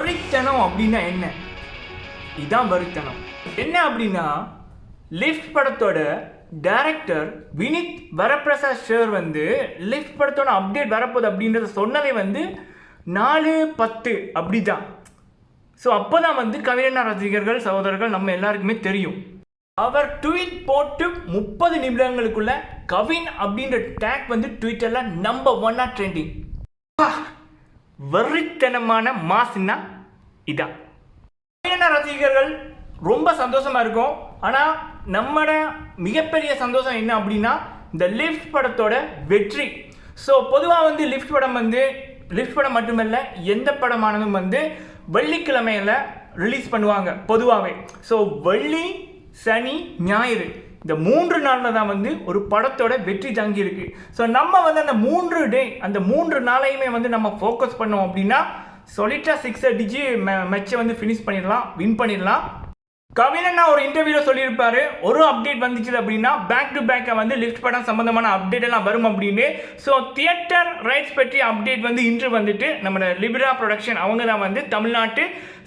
வெறித்தனம் அப்படின்னா என்ன? இதுதான் வெறித்தனம். என்ன அப்படின்னா, லிஃப்ட் படத்தோட டைரக்டர் வினித் வரப்பிரசாத் சார் வந்து லிஃப்ட் படத்தோட அப்டேட் வரப்போகுது அப்படின்றத சொன்னதே வந்து 4/10 அப்படி தான். ஸோ அப்போ தான் வந்து கவிஞர் ரசிகர்கள் சகோதரர்கள் நம்ம எல்லாருக்குமே தெரியும். அவர் ட்வீட் போட்டு 30 நிமிடங்களுக்குள்ள கவின் அப்படின்ற டேக் வந்து ட்விட்டரில் நம்பர் 1 ட்ரெண்டிங். வெறித்தனமான மாசுன்னா இதான். கவிஞர் ரசிகர்கள் ரொம்ப சந்தோஷமா இருக்கும். ஆனால் நம்மளோட மிகப்பெரிய சந்தோஷம் என்ன அப்படின்னா இந்த லிஃப்ட் படத்தோட வெற்றி. ஸோ பொதுவாக வந்து லிஃப்ட் படம் மட்டுமல்ல, எந்த படமானதும் வந்து வெள்ளிக்கிழமையில் ரிலீஸ் பண்ணுவாங்க பொதுவாகவே. ஸோ வெள்ளி, சனி, ஞாயிறு இந்த 3 நாளில் தான் வந்து ஒரு படத்தோட வெற்றி தங்கியிருக்கு. ஸோ நம்ம வந்து அந்த 3 நாளையுமே வந்து நம்ம ஃபோக்கஸ் பண்ணோம் அப்படின்னா சொல்லிட்டா 6 அடிச்சு மேட்சை வந்து ஃபினிஷ் பண்ணிடலாம், வின் பண்ணிடலாம். கவினண்ணா ஒரு இன்டர்வியூவில் சொல்லியிருப்பாரு, ஒரு அப்டேட் வந்துச்சு அப்படின்னா பேக் டு பேக்கை வந்து லிஃப்ட் படம் சம்பந்தமான அப்டேட் எல்லாம் வரும் அப்படின்னு. ஸோ தியேட்டர் ரைட்ஸ் பற்றி அப்டேட் வந்து இன்று வந்துட்டு நம்ம லிபிரா ப்ரொடக்ஷன் அவங்க தான் வந்து தமிழ்நாட்டு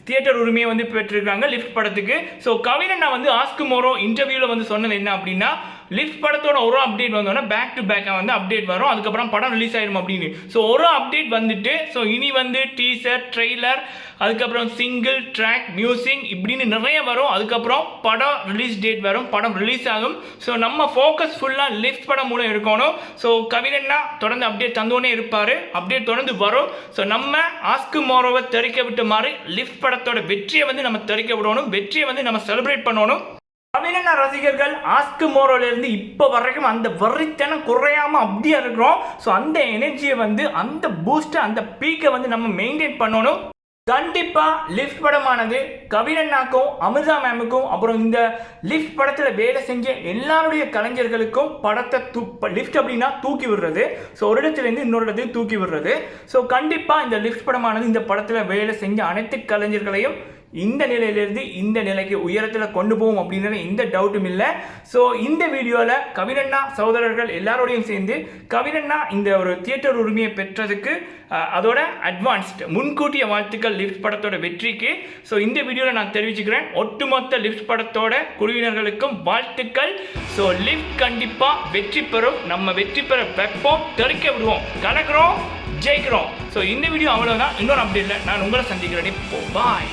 தியேட்டர் உரிமையை வந்து பெற்றிருக்காங்க லிஃப்ட் படத்துக்கு. ஸோ கவினண்ணா வந்து ஆஸ்க் மோரோ இன்டர்வியூவில் வந்து சொன்னது என்ன அப்படின்னா, லிஃப்ட் படத்தோட ஒரு அப்டேட் வந்தோன்னா பேக் டு பேக்காக வந்து அப்டேட் வரும், அதுக்கப்புறம் படம் ரிலீஸ் ஆயிடும் அப்படின்னு. ஸோ ஒரு அப்டேட் வந்துட்டு ஸோ இனி வந்து டீசர், ட்ரெய்லர், அதுக்கப்புறம் சிங்கிள் ட்ராக், மியூசிக் இப்படின்னு நிறைய வரும். அதுக்கப்புறம் படம் ரிலீஸ் டேட் வரும், படம் ரிலீஸ் ஆகும். ஸோ நம்ம ஃபோக்கஸ் ஃபுல்லாக லிஃப்ட் படம் மூலம் இருக்கணும். ஸோ கவினண்ணா தொடர்ந்து அப்டேட் தந்தோடனே இருப்பார், அப்டேட் தொடர்ந்து வரும். ஸோ நம்ம ஆஸ்க் மோரோவை தெரிக்க விட்ட மாதிரி லிஃப்ட் படத்தோட வெற்றியை வந்து நம்ம தெரிக்க விடணும், வெற்றியை வந்து நம்ம செலிப்ரேட் பண்ணணும். கவினண்ணா ரசிகர்கள் ஆஸ்க் மோரோலேருந்து இப்போ வரைக்கும் அந்த வெறித்தனம் குறையாமல் அப்படியே இருக்கிறோம். ஸோ அந்த எனர்ஜியை வந்து அந்த பூஸ்ட்டை அந்த பீக்கை வந்து நம்ம மெயின்டைன் பண்ணணும். கண்டிப்பாக லிஃப்ட் படமானது கவினண்ணாக்கும் அமிர்தா மேமுக்கும் அப்புறம் இந்த லிஃப்ட் படத்தில் வேலை செஞ்ச எல்லாருடைய கலைஞர்களுக்கும் படத்தை லிஃப்ட் அப்படின்னா தூக்கி விடுறது. ஸோ ஒரு இடத்துலேருந்து இன்னொரு இடத்துக்கு தூக்கி விடுறது. ஸோ கண்டிப்பாக இந்த லிஃப்ட் படமானது இந்த படத்தில் வேலை செஞ்ச அனைத்து கலைஞர்களையும் இந்த நிலையிலிருந்து இந்த நிலைக்கு உயரத்தில் கொண்டு போகும் அப்படின்ற எந்த டவுட்டும் இல்லை. ஸோ இந்த வீடியோவில் கவினண்ணா சகோதரர்கள் எல்லாரோடையும் சேர்ந்து கவினண்ணா இந்த ஒரு தியேட்டர் உரிமையை பெற்றதுக்கு அதோட அட்வான்ஸ்டு முன்கூட்டிய வாழ்த்துக்கள் லிஃப்ட் படத்தோட வெற்றிக்கு. ஸோ இந்த வீடியோவில் நான் தெரிவிச்சுக்கிறேன், ஒட்டுமொத்த லிஃப்ட் படத்தோட குழுவினர்களுக்கும் வாழ்த்துக்கள். ஸோ லிஃப்ட் கண்டிப்பாக வெற்றி பெறும், நம்ம வெற்றி பெற வைப்போம், தெறிக்க விடுவோம், கலக்கிறோம், ஜெயிக்கிறோம். ஸோ இந்த வீடியோ அவ்வளோதான். இன்னொரு அப்டேட்டில் நான் உங்களை சந்திக்கிறேன். இப்போ பாய்.